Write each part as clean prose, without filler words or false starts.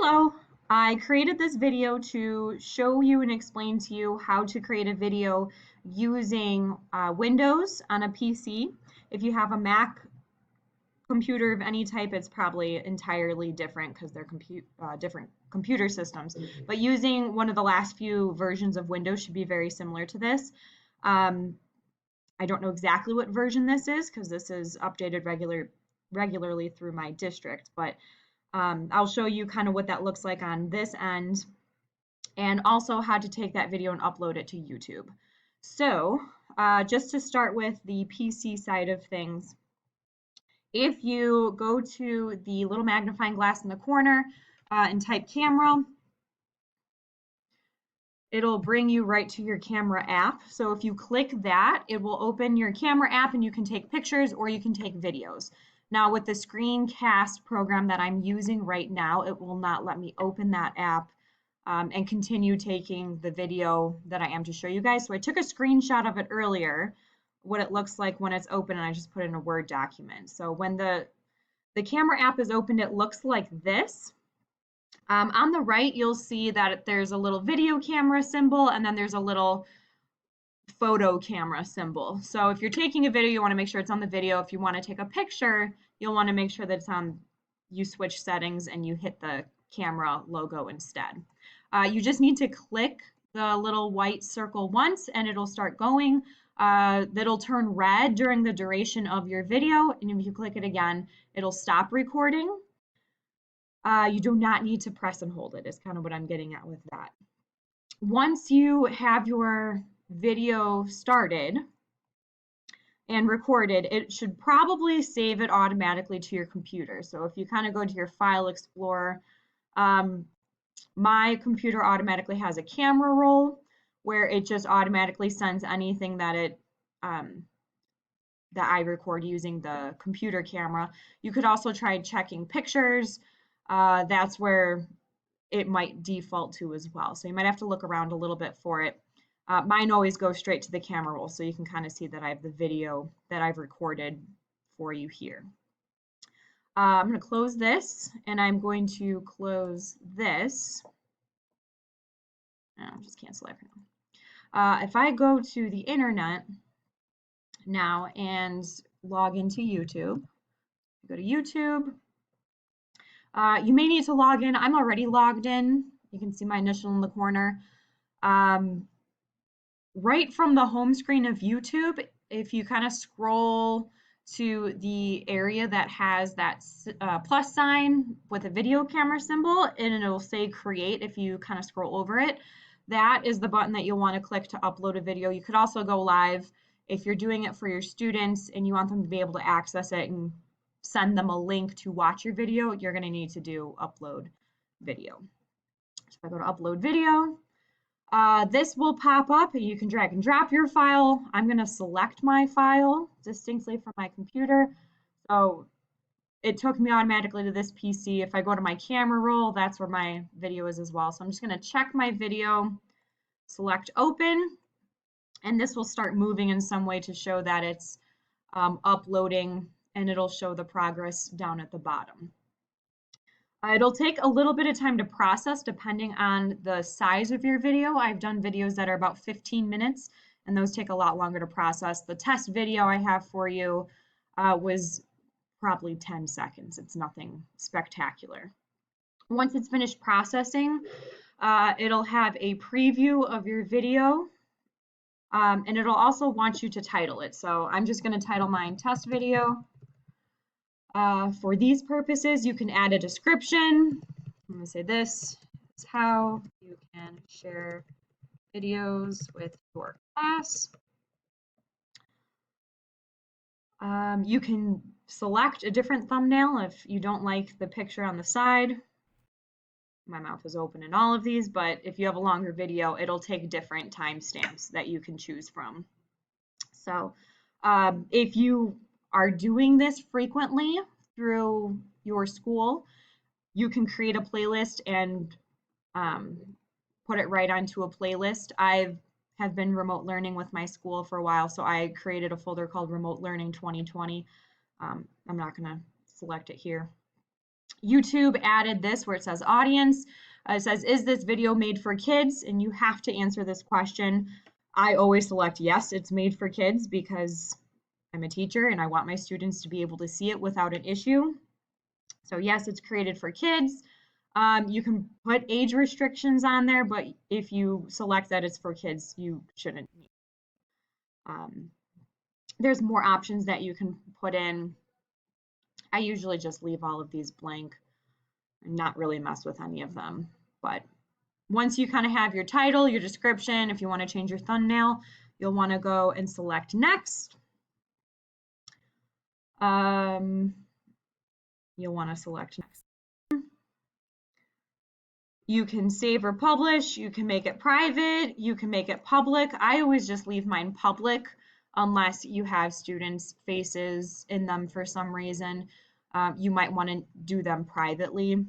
Hello, I created this video to show you and explain to you how to create a video using Windows on a PC. If you have a Mac computer of any type, it's probably entirely different because they're different computer systems. But using one of the last few versions of Windows should be very similar to this. I don't know exactly what version this is because this is updated regularly through my district, but I'll show you kind of what that looks like on this end and also how to take that video and upload it to YouTube. So just to start with the PC side of things, if you go to the little magnifying glass in the corner and type camera, it'll bring you right to your camera app. So if you click that, it will open your camera app and you can take pictures or you can take videos. Now with the screencast program that I'm using right now, it will not let me open that app and continue taking the video that I am to show you guys. So I took a screenshot of it earlier, what it looks like when it's open, and I just put it in a Word document. So when the camera app is opened, it looks like this. On the right, you'll see that there's a little video camera symbol and then there's a little photo camera symbol. So if you're taking a video, you want to make sure it's on the video. If you want to take a picture, you'll want to make sure that it's on, you switch settings and you hit the camera logo instead. You just need to click the little white circle once and it'll start going. That'll turn red during the duration of your video. And if you click it again, it'll stop recording. You do not need to press and hold it, is kind of what I'm getting at with that. Once you have your video started and recorded, it should probably save it automatically to your computer. So if you kind of go to your File Explorer, my computer automatically has a camera roll where it just automatically sends anything that that I record using the computer camera. You could also try checking pictures. That's where it might default to as well. So you might have to look around a little bit for it. Mine always goes straight to the camera roll, so you can kind of see that I have the video that I've recorded for you here. I'm going to close this, and I'm going to close this. I'll just cancel everything. If I go to the internet now and log into YouTube, go to YouTube. You may need to log in. I'm already logged in. You can see my initial in the corner. Right from the home screen of YouTube, if you kind of scroll to the area that has that plus sign with a video camera symbol, and it'll say create if you kind of scroll over it, that is the button that you'll want to click to upload a video. You could also go live if you're doing it for your students and you want them to be able to access it and send them a link to watch your video. You're going to need to do upload video. So if I go to upload video, this will pop up and you can drag and drop your file. I'm going to select my file distinctly from my computer. So it took me automatically to this PC. If I go to my camera roll, that's where my video is as well. So I'm just going to check my video, select open, and this will start moving in some way to show that it's uploading, and it'll show the progress down at the bottom. It'll take a little bit of time to process depending on the size of your video. I've done videos that are about 15 minutes, and those take a lot longer to process. The test video I have for you was probably 10 seconds. It's nothing spectacular. Once it's finished processing, it'll have a preview of your video, and it'll also want you to title it. So I'm just going to title mine test video. For these purposes, you can add a description. I'm going to say this is how you can share videos with your class. You can select a different thumbnail if you don't like the picture on the side. My mouth is open in all of these, but if you have a longer video, it'll take different timestamps that you can choose from. So if you are doing this frequently through your school, you can create a playlist and put it right onto a playlist. I have been remote learning with my school for a while, so I created a folder called Remote Learning 2020. I'm not going to select it here. YouTube added this where it says audience. It says, is this video made for kids? And you have to answer this question. I always select yes, it's made for kids because I'm a teacher and I want my students to be able to see it without an issue. So yes, it's created for kids. You can put age restrictions on there, but if you select that it's for kids, you shouldn't. There's more options that you can put in. I usually just leave all of these blank and not really mess with any of them. But once you kind of have your title, your description, if you want to change your thumbnail, you'll want to go and select next. You'll want to select next. You can save or publish. You can make it private. You can make it public. I always just leave mine public unless you have students' faces in them for some reason. You might want to do them privately.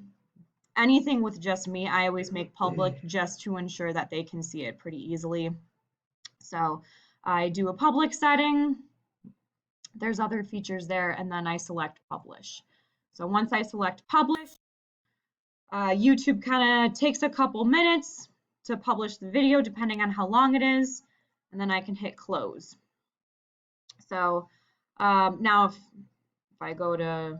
Anything with just me, I always make public just to ensure that they can see it pretty easily. So I do a public setting. There's other features there, and then I select publish. So once I select publish, YouTube kind of takes a couple minutes to publish the video depending on how long it is, and then I can hit close. So now if I go to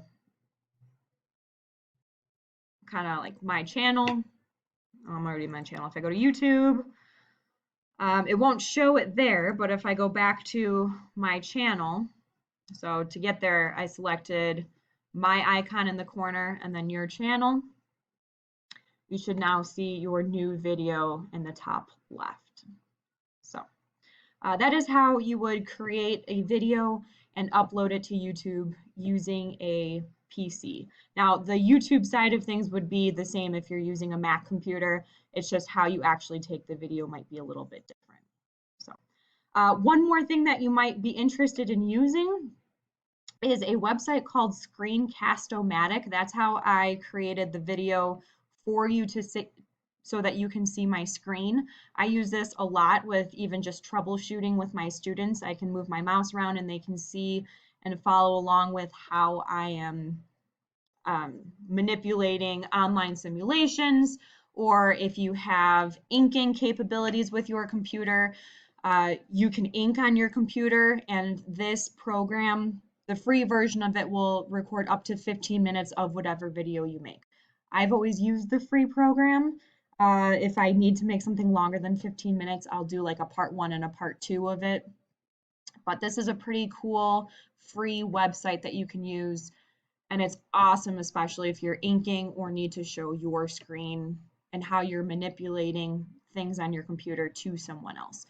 kind of like my channel, I'm already in my channel. If I go to YouTube, it won't show it there, but if I go back to my channel, so to get there, I selected my icon in the corner and then your channel. You should now see your new video in the top left. So that is how you would create a video and upload it to YouTube using a PC. Now, the YouTube side of things would be the same if you're using a Mac computer. It's just how you actually take the video might be a little bit different. So one more thing that you might be interested in using is a website called Screencast-O-Matic. That's how I created the video for you to see so that you can see my screen. I use this a lot with even just troubleshooting with my students. I can move my mouse around and they can see and follow along with how I am manipulating online simulations, or if you have inking capabilities with your computer, you can ink on your computer, and this program, the free version of it, will record up to 15 minutes of whatever video you make. I've always used the free program. If I need to make something longer than 15 minutes, I'll do like a part 1 and a part 2 of it. But this is a pretty cool free website that you can use, and it's awesome, especially if you're inking or need to show your screen and how you're manipulating things on your computer to someone else.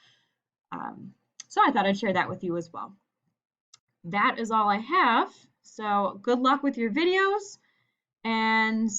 So I thought I'd share that with you as well. That is all I have. So good luck with your videos, and